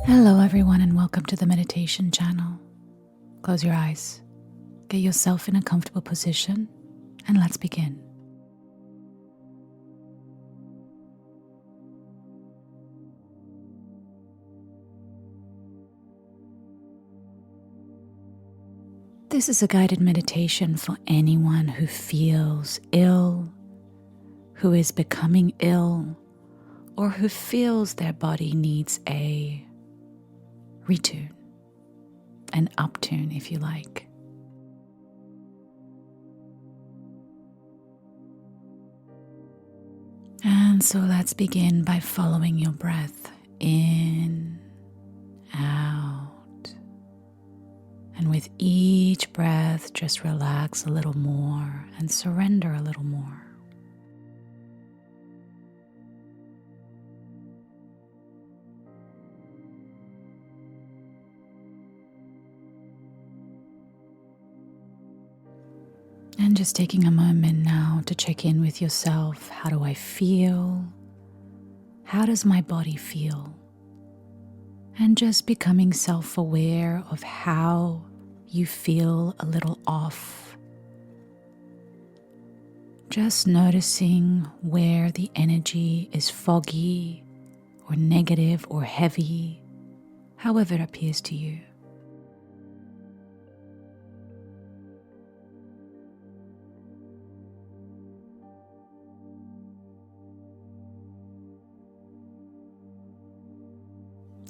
Hello everyone and welcome to the meditation channel. Close your eyes, get yourself in a comfortable position and let's begin. This is a guided meditation for anyone who feels ill, who is becoming ill, or who feels their body needs a retune, an uptune if you like. And so let's begin by following your breath in, out. And with each breath, just relax a little more and surrender a little more. And just taking a moment now to check in with yourself. How do I feel? How does my body feel? And just becoming self-aware of how you feel a little off. Just noticing where the energy is foggy or negative or heavy, however it appears to you.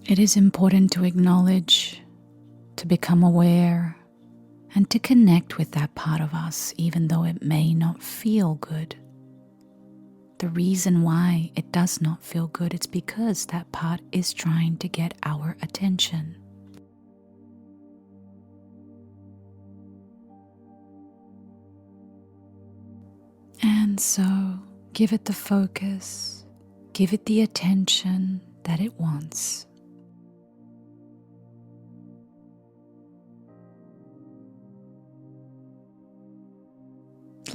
It is important to acknowledge, to become aware, and to connect with that part of us, even though it may not feel good. The reason why it does not feel good is because that part is trying to get our attention. And so, give it the focus, give it the attention that it wants.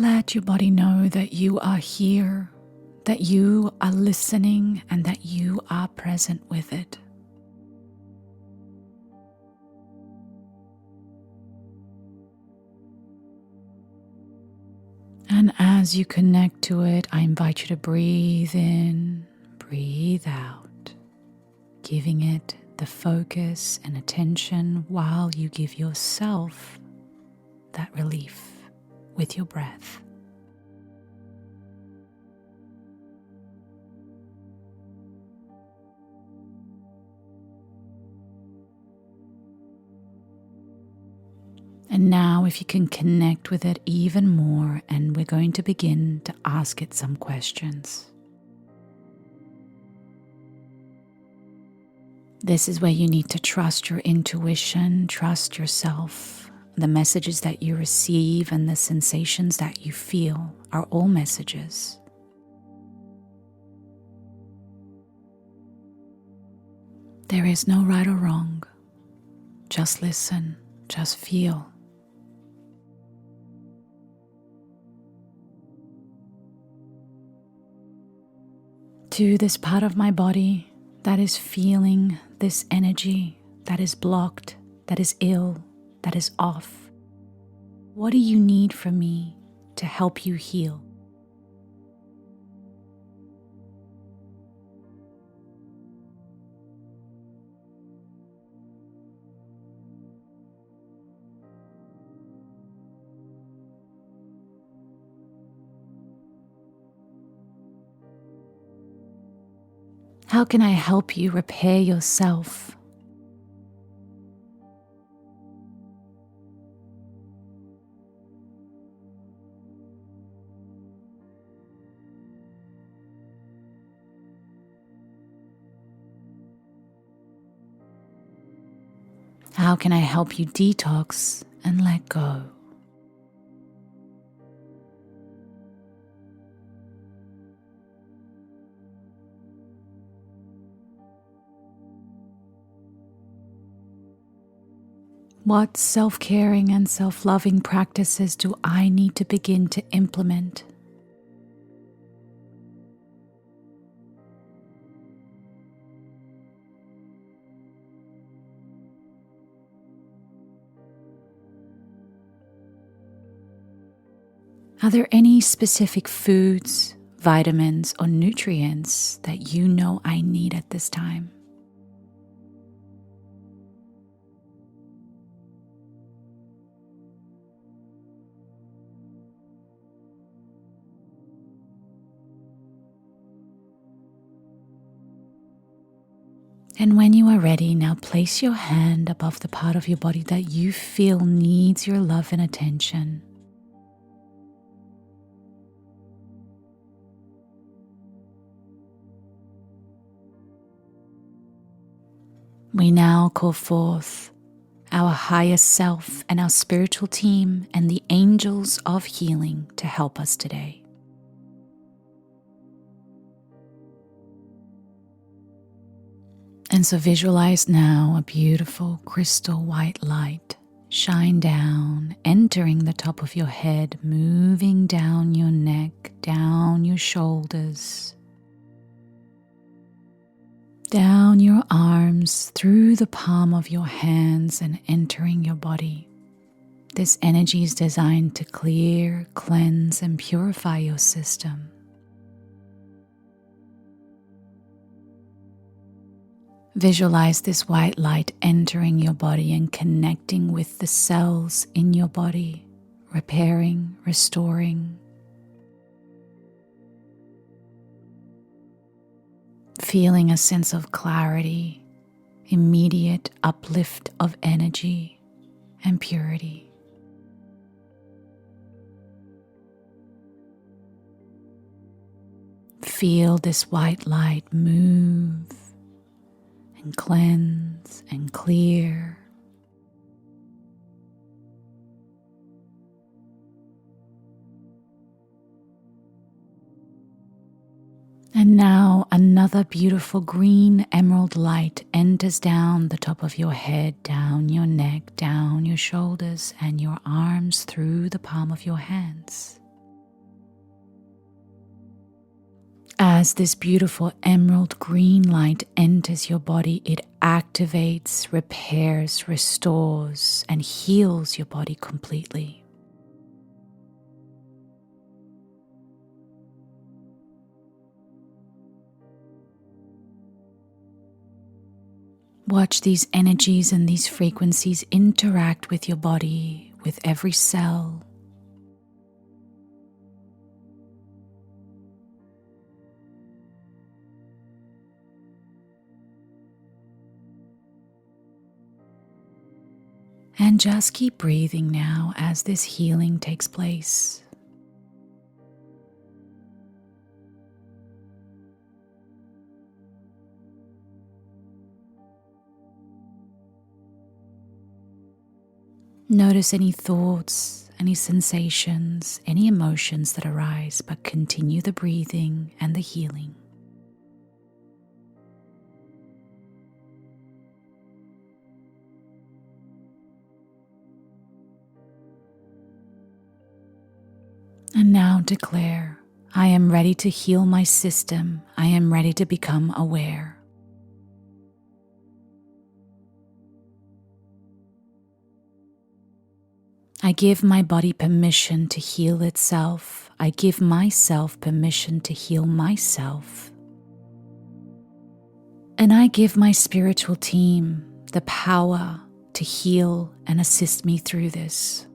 Let your body know that you are here, that you are listening, and that you are present with it. And as you connect to it, I invite you to breathe in, breathe out, giving it the focus and attention while you give yourself that relief with your breath. And now if you can connect with it even more, and we're going to begin to ask it some questions. This is where you need to trust your intuition, trust yourself. The messages that you receive and the sensations that you feel are all messages. There is no right or wrong. Just listen, just feel. To this part of my body that is feeling this energy, that is blocked, that is ill, that is off. What do you need from me to help you heal? How can I help you repair yourself? How can I help you detox and let go? What self-caring and self-loving practices do I need to begin to implement? Are there any specific foods, vitamins, or nutrients that you know I need at this time? And when you are ready, now place your hand above the part of your body that you feel needs your love and attention. We now call forth our higher self and our spiritual team and the angels of healing to help us today. And so visualize now a beautiful crystal white light shine down, entering the top of your head, moving down your neck, down your shoulders, down your arms, through the palm of your hands and entering your body. This energy is designed to clear, cleanse, and purify your system. Visualize this white light entering your body and connecting with the cells in your body, repairing, restoring. Feeling a sense of clarity, immediate uplift of energy and purity. Feel this white light move and cleanse and clear. And now another beautiful green emerald light enters down the top of your head, down your neck, down your shoulders, and your arms through the palm of your hands. As this beautiful emerald green light enters your body, it activates, repairs, restores, and heals your body completely. Watch these energies and these frequencies interact with your body, with every cell. And just keep breathing now as this healing takes place. Notice any thoughts, any sensations, any emotions that arise, but continue the breathing and the healing. And now declare, I am ready to heal my system. I am ready to become aware. I give my body permission to heal itself. I give myself permission to heal myself. And I give my spiritual team the power to heal and assist me through this.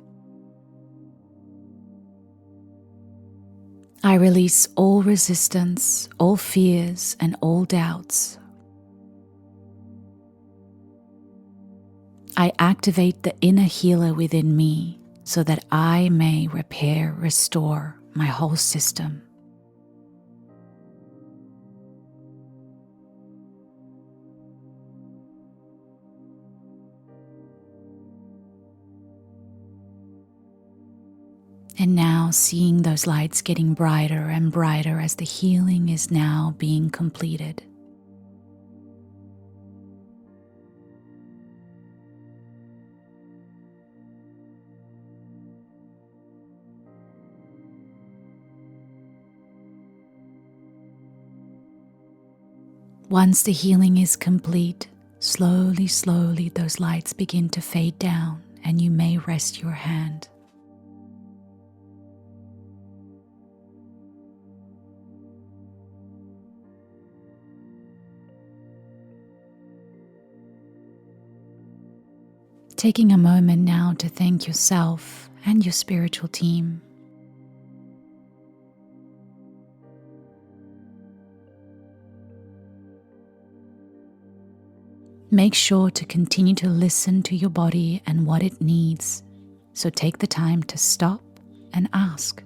I release all resistance, all fears, and all doubts. I activate the inner healer within me so that I may repair, restore my whole system. And now seeing those lights getting brighter and brighter as the healing is now being completed. Once the healing is complete, slowly, slowly those lights begin to fade down and you may rest your hand. Taking a moment now to thank yourself and your spiritual team. Make sure to continue to listen to your body and what it needs, so take the time to stop and ask.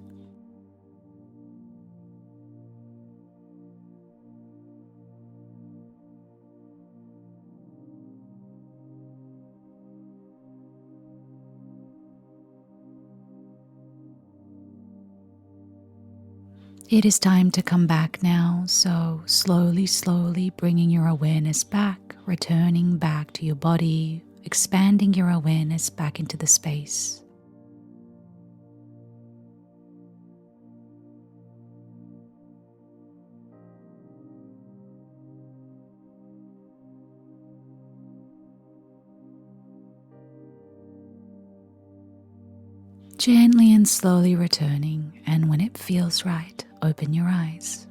It is time to come back now, so slowly bringing your awareness back, returning back to your body, expanding your awareness back into the space. Gently and slowly returning, and when it feels right, open your eyes.